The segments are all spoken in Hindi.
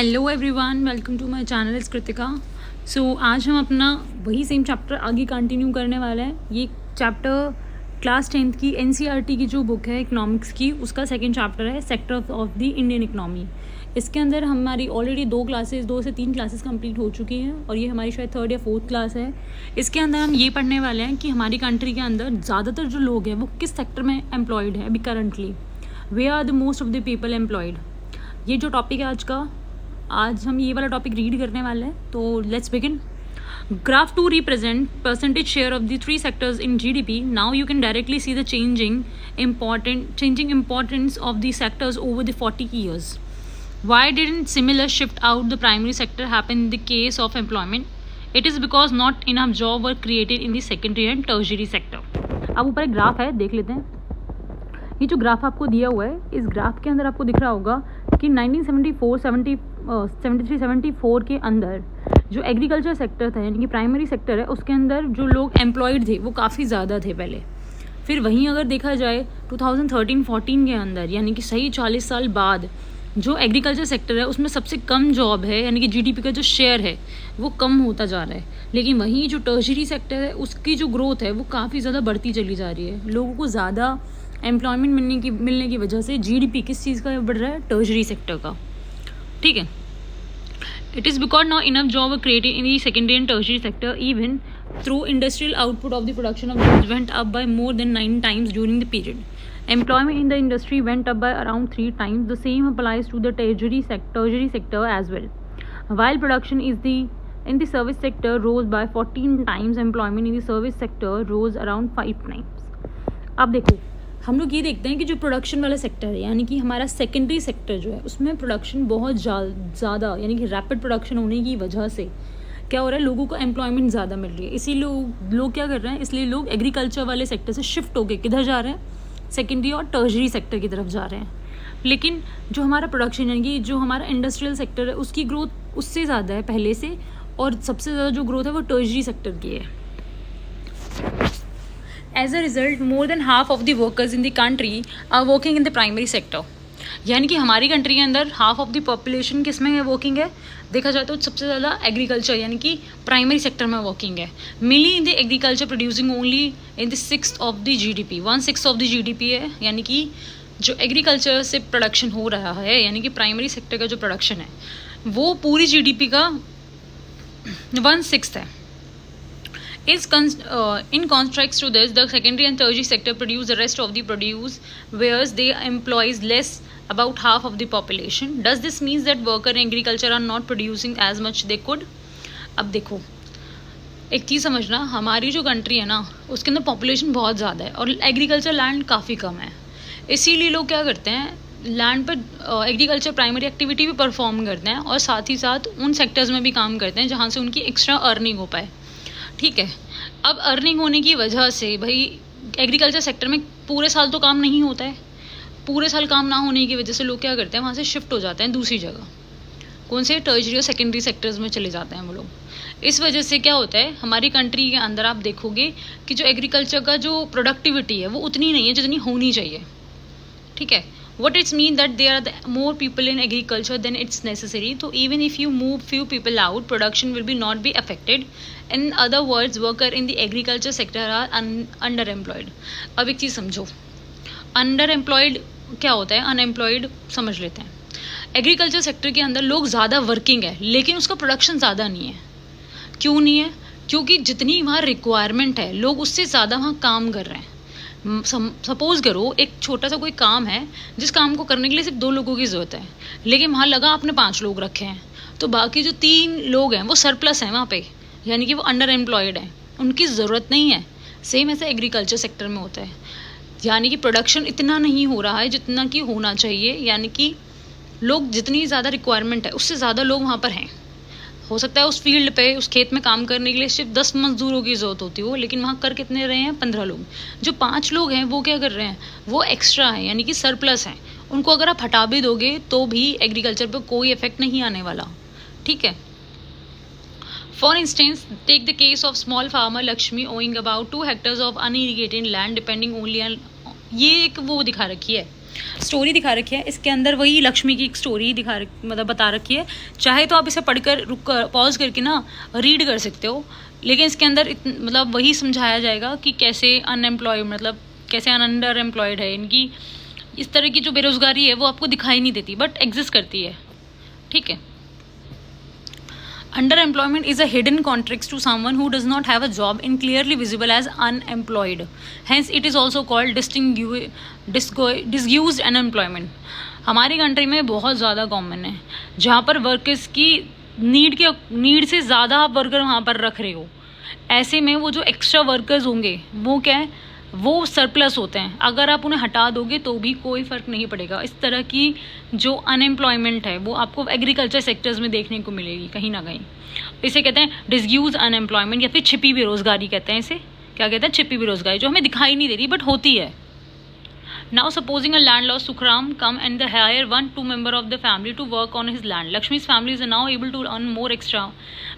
Hello everyone, welcome to my channel is Kritika. So आज हम अपना वही सेम चैप्टर आगे कंटिन्यू करने वाले हैं। ये चैप्टर क्लास 10th की एनसीईआरटी की जो बुक है इकोनॉमिक्स की, उसका सेकंड चैप्टर है sector of the Indian economy. इसके अंदर हमारी ऑलरेडी 2 से 3 क्लासेस कंप्लीट हो चुकी हैं और ये हमारी शायद 3rd या 4th क्लास है। इसके अंदर हम ये पढ़ने वाले हैं कि हमारी कंट्री के अंदर ज़्यादातर जो लोग हैं वो किस सेक्टर में एम्प्लॉयड है अभी currently, they are the most of the people employed. ये जो टॉपिक है आज हम ये वाला टॉपिक रीड करने वाले हैं। तो let's begin. Graph 2 represent percentage share of the 3 sectors in GDP. Now you can directly see the changing importance of the sectors over the 40 years. Why didn't similar shift out the primary sector happen in the case of employment? It is because not enough jobs were created in the secondary and tertiary sector. अब ऊपर एक ग्राफ है, देख लेते हैं। ये जो ग्राफ आपको दिया हुआ है, इस ग्राफ के अंदर आपको दिख रहा होगा कि 1973-74 के अंदर जो एग्रीकल्चर सेक्टर था यानी कि प्राइमरी सेक्टर है, उसके अंदर जो लोग एम्प्लॉयड थे वो काफ़ी ज़्यादा थे पहले। फिर वहीं अगर देखा जाए 2013-14 के अंदर यानी कि सही 40 साल बाद जो एग्रीकल्चर सेक्टर है उसमें सबसे कम जॉब है, यानी कि जीडीपी का जो शेयर है वो कम होता जा रहा है। लेकिन वहीं जो टर्शरी सेक्टर है उसकी जो ग्रोथ है वो काफ़ी ज़्यादा बढ़ती चली जा रही है। लोगों को ज़्यादा एम्प्लॉयमेंट मिलने की वजह से जीडीपी किस चीज़ का बढ़ रहा है? टर्शरी सेक्टर का। ठीक है। It is because now enough job created in the secondary and tertiary sector even through industrial output of the production of goods went up by more than 9 times during the period. Employment in the industry went up by around 3 times. The same applies to the tertiary sector as well. While production in the service sector rose by 14 times, employment in the service sector rose around 5 times. अब देखो, हम लोग ये देखते हैं कि जो प्रोडक्शन वाला सेक्टर है यानी कि हमारा सेकेंडरी सेक्टर जो है उसमें प्रोडक्शन बहुत ज़्यादा यानी कि रैपिड प्रोडक्शन होने की वजह से क्या हो रहा है, लोगों को एम्प्लॉयमेंट ज़्यादा मिल रही है। इसी लोग क्या कर रहे हैं, इसलिए लोग एग्रीकल्चर वाले सेक्टर से शिफ्ट होकर किधर जा रहे हैं? सेकेंडरी और टर्शरी सेक्टर की तरफ जा रहे हैं। लेकिन जो हमारा प्रोडक्शन यानी कि जो हमारा इंडस्ट्रियल सेक्टर है उसकी ग्रोथ उससे ज़्यादा है पहले से, और सबसे ज़्यादा जो ग्रोथ है वो टर्शरी सेक्टर की है। As a result, more than half of the workers in the country are working in the primary sector. यानी कि हमारी कंट्री के अंदर हाफ ऑफ द पॉपुलेशन किस में वर्किंग है? देखा जाए तो सबसे ज़्यादा एग्रीकल्चर यानी कि प्राइमरी सेक्टर में वर्किंग है। Mainly in the agriculture producing only in the 1/6 of the GDP. 1/6 of the GDP है, यानी कि जो एग्रीकल्चर से प्रोडक्शन हो रहा है यानी कि प्राइमरी सेक्टर का जो प्रोडक्शन है वो पूरी जीडीपी का 1/6 है। In contrast to this, the secondary and tertiary sector produce the rest of the produce, whereas they employs less, about half of the population. Does this mean that worker in agriculture are not producing as much they could? अब देखो, एक चीज़ समझना, हमारी जो कंट्री है ना उसके अंदर पॉपुलेशन बहुत ज़्यादा है और एग्रीकल्चर लैंड काफ़ी कम है। इसीलिए लोग क्या करते हैं, लैंड पर एग्रीकल्चर प्राइमरी एक्टिविटी भी परफॉर्म करते हैं और साथ ही साथ उन सेक्टर्स में भी काम करते हैं जहाँ से उनकी एक्स्ट्रा अर्निंग हो पाए। ठीक है। अब अर्निंग होने की वजह से भाई एग्रीकल्चर सेक्टर में पूरे साल तो काम नहीं होता है। पूरे साल काम ना होने की वजह से लोग क्या करते हैं, वहाँ से शिफ्ट हो जाते हैं दूसरी जगह। कौन से? टर्शरी और सेकेंडरी सेक्टर्स में चले जाते हैं वो लोग। इस वजह से क्या होता है, हमारी कंट्री के अंदर आप देखोगे कि जो एग्रीकल्चर का जो प्रोडक्टिविटी है वो उतनी नहीं है जितनी होनी चाहिए। ठीक है। What it means that there are more people in agriculture than it's necessary. So even if you move few people out, production will be not be affected. In other words, worker in the agriculture sector are underemployed. अब एक चीज़ समझो, underemployed क्या होता है, unemployed समझ लेते हैं। एग्रीकल्चर सेक्टर के अंदर लोग ज़्यादा वर्किंग है लेकिन उसका प्रोडक्शन ज़्यादा नहीं है। क्यों नहीं है? क्योंकि जितनी वहाँ रिक्वायरमेंट है लोग उससे ज़्यादा वहाँ काम कर रहे हैं। सपोज करो एक छोटा सा कोई काम है जिस काम को करने के लिए सिर्फ 2 लोगों की ज़रूरत है, लेकिन वहाँ लगा आपने 5 लोग रखे हैं, तो बाकी जो 3 लोग हैं वो सरप्लस हैं वहाँ पे, यानी कि वो अंडर एम्प्लॉयड हैं, उनकी ज़रूरत नहीं है। सेम ऐसा एग्रीकल्चर सेक्टर में होता है, यानी कि प्रोडक्शन इतना नहीं हो रहा है जितना कि होना चाहिए, यानी कि लोग जितनी ज़्यादा रिक्वायरमेंट है उससे ज़्यादा लोग वहाँ पर हैं। हो सकता है उस फील्ड पे उस खेत में काम करने के लिए सिर्फ 10 मजदूरों की ज़रूरत होती हो, लेकिन वहाँ कर कितने रहे हैं? 15 लोग। जो 5 लोग हैं वो क्या कर रहे हैं, वो एक्स्ट्रा हैं यानी कि सरप्लस हैं। उनको अगर आप हटा भी दोगे तो भी एग्रीकल्चर पर कोई इफेक्ट नहीं आने वाला। ठीक है। For instance take the case of small farmer Lakshmi owing about 2 hectares of unirrigated land depending only on, ये एक वो दिखा रखी है स्टोरी दिखा रखी है, इसके अंदर वही लक्ष्मी की एक स्टोरी मतलब बता रखी है। चाहे तो आप इसे पढ़कर रुक कर पॉज करके ना रीड कर सकते हो, लेकिन इसके अंदर मतलब वही समझाया जाएगा कि कैसे अनएम्प्लॉयड मतलब कैसे अंडर एम्प्लॉयड है इनकी। इस तरह की जो बेरोज़गारी है वो आपको दिखाई नहीं देती बट एग्जिस्ट करती है, ठीक है। Underemployment is a hidden context to someone who does not have a job and clearly visible as unemployed. Hence, it is also called disused unemployment. हमारी कंट्री में बहुत ज़्यादा कॉमन है, जहाँ पर वर्कर्स की नीड से ज़्यादा आप वर्कर वहाँ पर रख रहे हो। ऐसे में वो जो एक्स्ट्रा वर्कर्स होंगे वो क्या है, वो सरप्लस होते हैं। अगर आप उन्हें हटा दोगे तो भी कोई फ़र्क नहीं पड़ेगा। इस तरह की जो अनएम्प्लॉयमेंट है वो आपको एग्रीकल्चर सेक्टर्स में देखने को मिलेगी कहीं ना कहीं। इसे कहते हैं डिसयूज अनएम्प्लॉयमेंट या फिर छिपी बेरोज़गारी कहते हैं। इसे क्या कहते हैं, छिपी बेरोज़गारी, जो हमें दिखाई नहीं दे रही बट होती है। Now supposing a landlord Sukram come and they hire 1-2 member of the family to work on his land. Lakshmi's family is now able to earn more extra.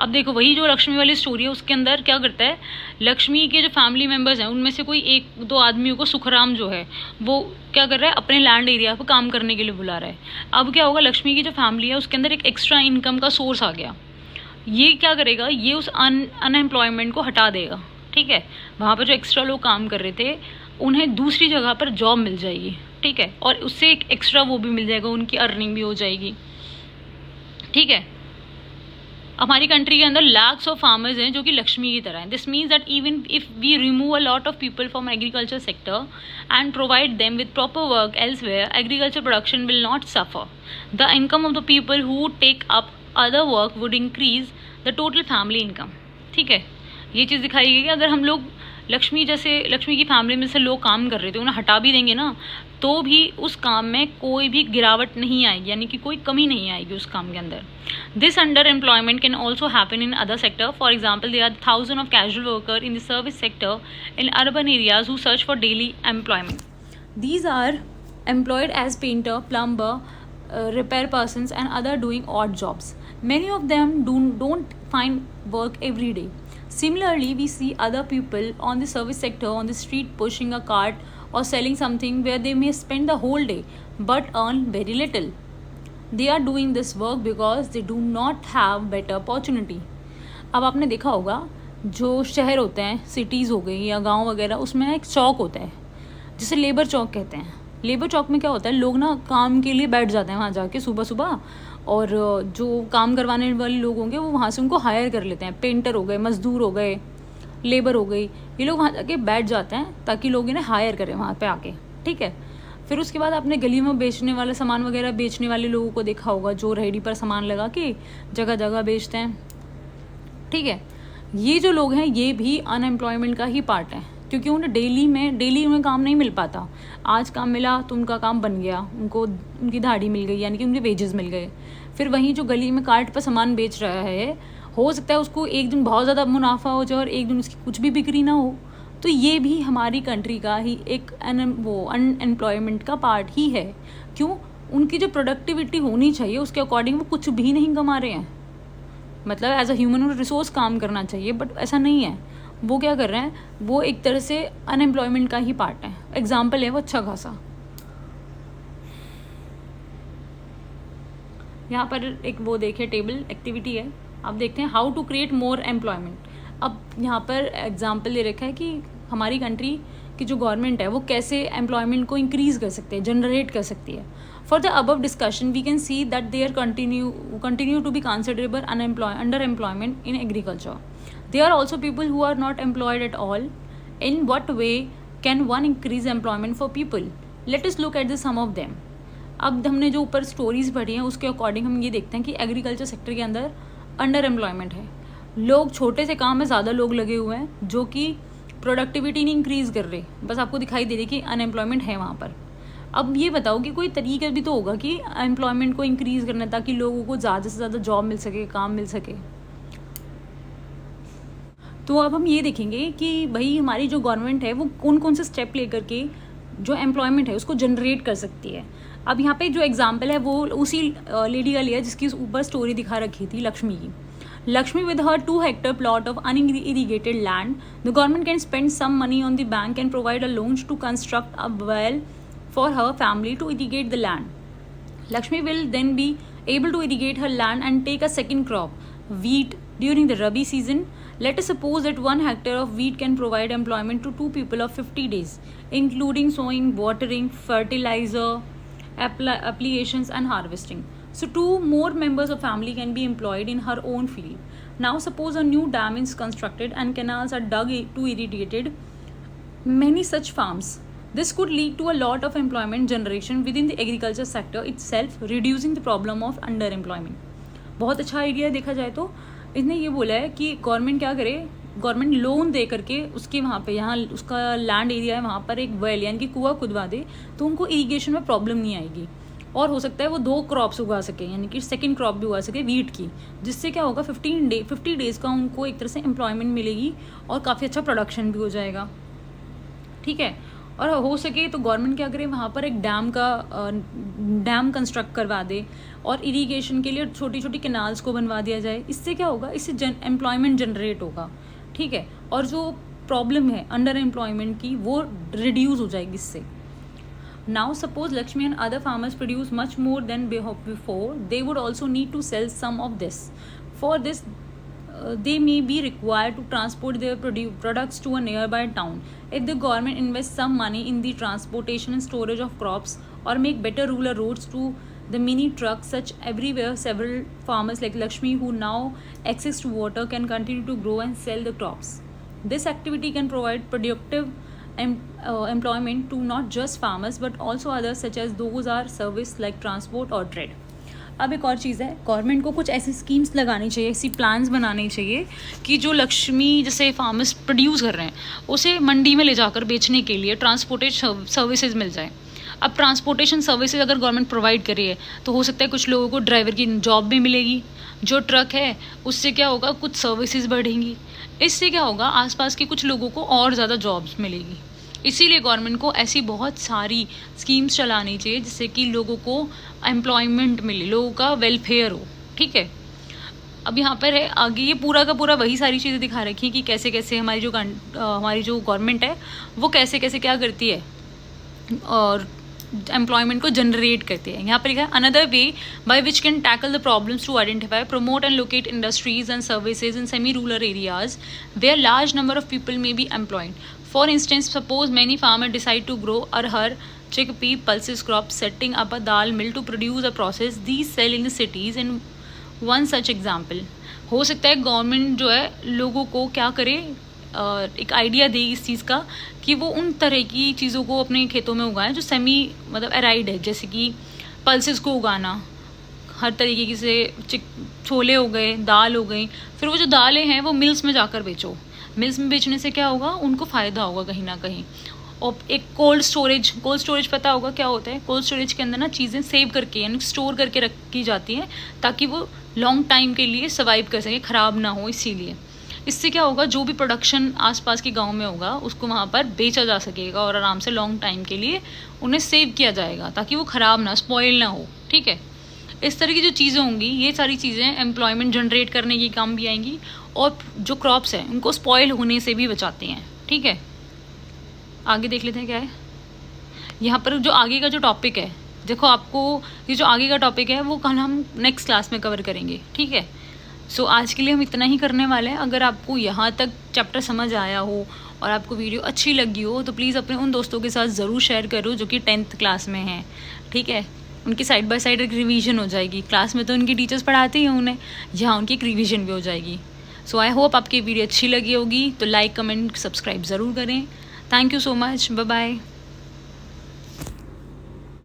अब देखो वही जो लक्ष्मी वाली स्टोरी है उसके अंदर क्या करता है, लक्ष्मी के जो फैमिली मेम्बर्स हैं उनमें से कोई 1-2 आदमियों को सुखराम जो है वो क्या कर रहा है, अपने लैंड एरिया पर काम करने के लिए बुला रहा है। अब क्या होगा, लक्ष्मी की जो फैमिली है उसके अंदर एक एक्स्ट्रा इनकम का सोर्स आ गया। ये क्या करेगा, ये उस अनएम्प्लॉयमेंट को हटा देगा, ठीक है। वहाँ पर जो एक्स्ट्रा लोग काम कर रहे थे उन्हें दूसरी जगह पर जॉब मिल जाएगी, ठीक है, और उससे एक एक्स्ट्रा वो भी मिल जाएगा, उनकी अर्निंग भी हो जाएगी, ठीक है। हमारी कंट्री के अंदर लैक्स ऑफ फार्मर्स हैं जो कि लक्ष्मी की तरह हैं। This means that even if we remove a lot of people from agriculture sector and provide them with proper work elsewhere, agriculture production will not suffer. The income of the people who take up other work would increase the total family income, ठीक है। ये चीज़ दिखाई गई कि अगर हम लोग लक्ष्मी की फैमिली में से लोग काम कर रहे थे उन्हें हटा भी देंगे ना तो भी उस काम में कोई भी गिरावट नहीं आएगी, यानी कि कोई कमी नहीं आएगी उस काम के अंदर। This under employment can also happen in other sector. For example, there are thousand of casual worker in the service sector in urban areas who search for daily employment. These are employed as painter, plumber, repair persons and other doing odd jobs. Many of them don't find work every day. Similarly, we see other people on the service sector on the street pushing a cart or selling something where they may spend the whole day but earn very little. They are doing this work because they do not have better opportunity. अब आपने देखा होगा जो शहर होते हैं, सिटीज़ हो गई या गांव वगैरह, उसमें एक चौक होता है जिसे लेबर चौक कहते हैं। लेबर चौक में क्या होता है, लोग ना काम के लिए बैठ जाते हैं वहाँ जाके सुबह सुबह, और जो काम करवाने वाले लोग होंगे वो वहाँ से उनको हायर कर लेते हैं। पेंटर हो गए, मजदूर हो गए, लेबर हो गई, ये लोग वहाँ जाके बैठ जाते हैं ताकि लोग इन्हें हायर करें वहाँ पे आके, ठीक है। फिर उसके बाद आपने गली में बेचने वाले सामान वगैरह बेचने वाले लोगों को देखा होगा जो रेहड़ी पर सामान लगा के जगह जगह बेचते हैं, ठीक है। ये जो लोग हैं ये भी अनएम्प्लॉयमेंट का ही पार्ट है, क्योंकि उन्हें डेली में काम नहीं मिल पाता। आज काम मिला तो उनका काम बन गया, उनको उनकी दिहाड़ी मिल गई, यानी कि उनके वेजेस मिल गए। फिर वहीं जो गली में कार्ट पर सामान बेच रहा है, हो सकता है उसको एक दिन बहुत ज़्यादा मुनाफा हो जाए और एक दिन उसकी कुछ भी बिक्री ना हो। तो ये भी हमारी कंट्री का ही एक अनएम्प्लॉयमेंट का पार्ट ही है। क्यों, उनकी जो प्रोडक्टिविटी होनी चाहिए उसके अकॉर्डिंग वो कुछ भी नहीं कमा रहे हैं। मतलब एज अ ह्यूमन रिसोर्स काम करना चाहिए बट ऐसा नहीं है। वो क्या कर रहे हैं, वो एक तरह से अनएम्प्लॉयमेंट का ही पार्ट है। एग्जाम्पल है वो अच्छा खासा, यहाँ पर एक वो देखे टेबल एक्टिविटी है, आप देखते हैं how to create more employment. अब यहाँ पर एग्जाम्पल ले रखा है कि हमारी कंट्री की जो गवर्नमेंट है वो कैसे एम्प्लॉयमेंट को इंक्रीज़ कर सकते हैं, जनरेट कर सकती है। For the above discussion we can see that there continue to be considerable under employment in agriculture. There are also people who are not employed at all. In what way can one increase employment for people? Let us look at the some of them. अब हमने जो ऊपर स्टोरीज पढ़ी हैं उसके अकॉर्डिंग हम ये देखते हैं कि एग्रीकल्चर सेक्टर के अंदर अंडर एम्प्लॉयमेंट है। लोग छोटे से काम में ज़्यादा लोग लगे हुए हैं जो कि प्रोडक्टिविटी नहीं इंक्रीज़ कर रहे, बस आपको दिखाई दे रही कि अनएम्प्लॉयमेंट है वहाँ पर। अब ये बताओ कि कोई तरीका भी तो होगा कि एम्प्लॉयमेंट को इंक्रीज़ करना, ताकि लोगों को ज़्यादा से ज़्यादा जॉब मिल सके, काम मिल सके। तो अब हम ये देखेंगे कि भाई हमारी जो गवर्नमेंट है वो कौन कौन से स्टेप लेकर के जो एम्प्लॉयमेंट है उसको जनरेट कर सकती है। अब यहाँ पे जो एग्जांपल है वो उसी लेडी का लिया जिसकी ऊपर स्टोरी दिखा रखी थी, लक्ष्मी की। Lakshmi, with her 2 hectare plot of unirrigated land, the government can spend some money on the bank and provide a loan to construct a well for her family to irrigate the land. Lakshmi will then be able to irrigate her land and take a second crop, wheat, during the Rabi season. Let us suppose that 1 hectare of wheat can provide employment to 2 people of 50 days, including sowing, watering, fertilizer, applications, and harvesting. So 2 more members of family can be employed in her own field. Now suppose a new dam is constructed and canals are dug to irrigate many such farms. This could lead to a lot of employment generation within the agriculture sector itself, reducing the problem of underemployment. बहुत अच्छा आइडिया देखा जाए तो इसने ये बोला है कि गवर्नमेंट क्या करे, गवर्नमेंट लोन दे करके उसके वहाँ पे, यहाँ उसका लैंड एरिया है वहाँ पर एक वेल यानी कि कुआं खुदवा दे, तो उनको इरिगेशन में प्रॉब्लम नहीं आएगी और हो सकता है वो 2 क्रॉप्स उगा सके, यानी कि सेकंड क्रॉप भी उगा सके वीट की, जिससे क्या होगा 50 डेज़ का उनको एक तरह से एम्प्लॉयमेंट मिलेगी और काफ़ी अच्छा प्रोडक्शन भी हो जाएगा. ठीक है. और हो सके तो गवर्नमेंट क्या करे, वहाँ पर एक डैम कंस्ट्रक्ट करवा दे और इरिगेशन के लिए छोटी छोटी कैनाल्स को बनवा दिया जाए. इससे क्या होगा, इससे एम्प्लॉयमेंट जनरेट होगा. ठीक है. और जो प्रॉब्लम है अंडर एम्प्लॉयमेंट की वो रिड्यूस हो जाएगी इससे. Now suppose Lakshmi and other farmers produce much more than before, they would also need to sell some of this. For this, they may be required to transport their products to a nearby town. If the government invests some money in the transportation and storage of crops or make better rural roads to the mini trucks such everywhere, several farmers like Lakshmi who now access to water can continue to grow and sell the crops. This activity can provide productive employment to not just farmers but also others such as those are service like transport or trade. अब एक और चीज़ है, गवर्नमेंट को कुछ ऐसी स्कीम्स लगानी चाहिए, ऐसी प्लान्स बनाने चाहिए कि जो लक्ष्मी जैसे फार्मर्स प्रोड्यूस कर रहे हैं उसे मंडी में ले जाकर बेचने के लिए ट्रांसपोर्टेशन सर्विसेज मिल जाए. अब ट्रांसपोर्टेशन सर्विसेज अगर गवर्नमेंट प्रोवाइड करी है तो हो सकता है कुछ लोगों को ड्राइवर की जॉब भी मिलेगी. जो ट्रक है उससे क्या होगा, कुछ सर्विसेज बढ़ेंगी. इससे क्या होगा, आसपास के कुछ लोगों को और ज़्यादा जॉब्स मिलेगी. इसीलिए गवर्नमेंट को ऐसी बहुत सारी स्कीम्स चलानी चाहिए जिससे कि लोगों को एम्प्लॉयमेंट मिले, लोगों का वेलफेयर हो. ठीक है. अब यहाँ पर है आगे ये पूरा का पूरा वही सारी चीज़ें दिखा रखी हैं कि कैसे कैसे हमारी जो गवर्नमेंट है वो कैसे कैसे क्या करती है और एम्प्लॉयमेंट को जनरेट करती है. यहाँ पर लिखा है another way by which can tackle the problems to identify, promote and locate industries and services in semi rural areas where large number of people may be employed. For instance, suppose many farmers decide to grow arhar, chickpea, pulses crops, setting up a dal mill to produce a process these sell in the cities. In one such example, हो सकता है गवर्नमेंट जो है लोगों को क्या करे, एक आइडिया दे इस चीज़ का कि वो उन तरह की चीज़ों को अपने खेतों में उगाएं जो सेमी मतलब एराइड है, जैसे कि पल्सेस को उगाना, हर तरीके से छोले हो गए, दाल हो गई. फिर वो जो दालें हैं वो मिल्स में जाकर बेचो. मिल्स में बेचने से क्या होगा, उनको फ़ायदा होगा कहीं ना कहीं. और एक कोल्ड स्टोरेज पता होगा क्या होता है. कोल्ड स्टोरेज के अंदर ना चीज़ें सेव करके यानी स्टोर करके रखी जाती हैं ताकि वो लॉन्ग टाइम के लिए सर्वाइव कर सके, ख़राब ना हो. इसीलिए इससे क्या होगा, जो भी प्रोडक्शन आसपास के गांव में होगा उसको वहाँ पर बेचा जा सकेगा और आराम से लॉन्ग टाइम के लिए उन्हें सेव किया जाएगा ताकि वो ख़राब ना, स्पॉइल ना हो. ठीक है. इस तरह की जो चीज़ें होंगी ये सारी चीज़ें एम्प्लॉयमेंट जनरेट करने के काम भी आएंगी और जो क्रॉप्स हैं उनको स्पॉइल होने से भी बचाते हैं. ठीक है. आगे देख लेते हैं क्या है यहाँ पर. जो आगे का जो टॉपिक है, देखो आपको ये जो आगे का टॉपिक है वो कल हम नेक्स्ट क्लास में कवर करेंगे. ठीक है. सो आज के लिए हम इतना ही करने वाले हैं. अगर आपको यहाँ तक चैप्टर समझ आया हो और आपको वीडियो अच्छी लगी हो तो प्लीज़ अपने उन दोस्तों के साथ ज़रूर शेयर करो जो कि 10th क्लास में हैं. ठीक है. उनकी साइड बाय साइड एक रिवीजन हो जाएगी. क्लास में तो उनकी टीचर्स पढ़ाते ही हैं उन्हें, यहाँ उनकी एक रिवीजन भी हो जाएगी. सो आई होप आपकी वीडियो अच्छी लगी होगी. तो लाइक, कमेंट, सब्सक्राइब ज़रूर करें. Thank you so much. Bye bye.